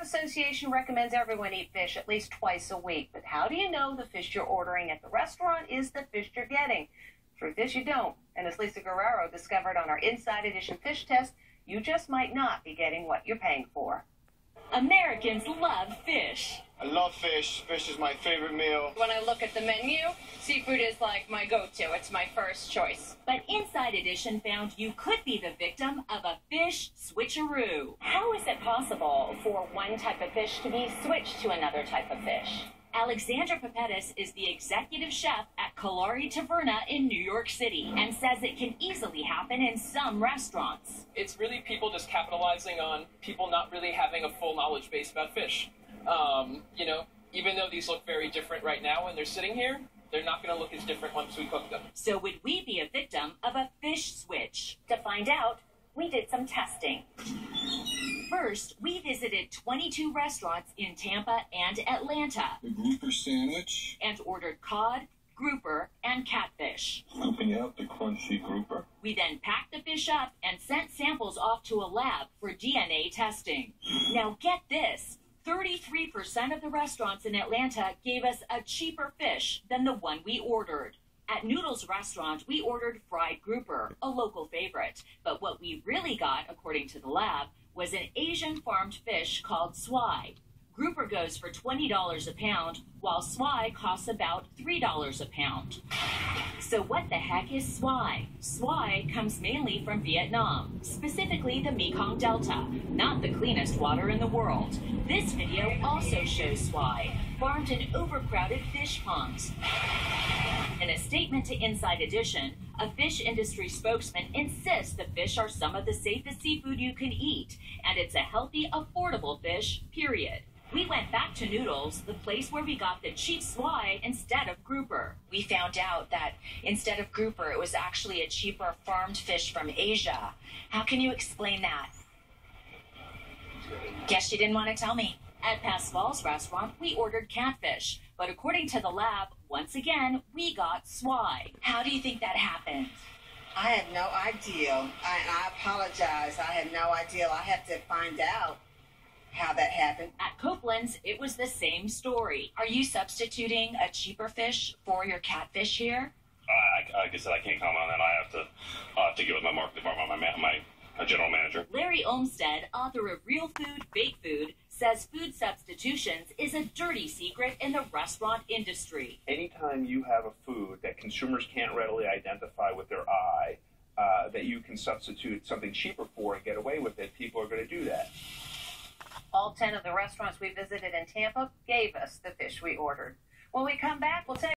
Restaurant Association recommends everyone eat fish at least twice a week. But how do you know the fish you're ordering at the restaurant is the fish you're getting? Truth is, you don't. And as Lisa Guerrero discovered on our Inside Edition fish test, you just might not be getting what you're paying for. Americans love fish. I love fish. Fish is my favorite meal. When I look at the menu, seafood is like my go-to. It's my first choice. But Inside Edition found you could be the victim of a fish switcheroo. How is it possible for one type of fish to be switched to another type of fish? Alexandra Papetis is the executive chef at Kalari Taverna in New York City and says it can easily happen in some restaurants. It's really people just capitalizing on people not really having a full knowledge base about fish. Even though these look very different right now when they're sitting here, they're not going to look as different once we cook them. So would we be a victim of a fish switch? To find out, we did some testing. First, we visited 22 restaurants in Tampa and Atlanta. The grouper sandwich. And ordered cod, grouper, and catfish. Scooping out the crunchy grouper. We then packed the fish up and sent samples off to a lab for DNA testing. Now get this, 33% of the restaurants in Atlanta gave us a cheaper fish than the one we ordered. At Noodles Restaurant, we ordered fried grouper, a local favorite. But what we really got, according to the lab, was an Asian farmed fish called swai. Grouper goes for $20 a pound, while swai costs about $3 a pound. So what the heck is swai? Swai comes mainly from Vietnam, specifically the Mekong Delta, not the cleanest water in the world. This video also shows swai, farmed in overcrowded fish ponds. In a statement to Inside Edition, a fish industry spokesman insists the fish are some of the safest seafood you can eat, and it's a healthy, affordable fish, period. We went back to Noodles, the place where we got the cheap swai instead of grouper. We found out that instead of grouper, it was actually a cheaper farmed fish from Asia. How can you explain that? Guess you didn't want to tell me. At Pascal's restaurant, we ordered catfish, but according to the lab, once again, we got swai. How do you think that happened? I had no idea. I apologize. I had no idea. I have to find out how that happened. At Copeland's, it was the same story. Are you substituting a cheaper fish for your catfish here? Like I said, I can't comment on that. I have to get with my marketing department, my general manager. Larry Olmsted, author of Real Food, Fake Food, says food substitutions is a dirty secret in the restaurant industry. Anytime you have a food that consumers can't readily identify with their eye, that you can substitute something cheaper for and get away with it, people are going to do that. All 10 of the restaurants we visited in Tampa gave us the fish we ordered. When we come back, we'll tell you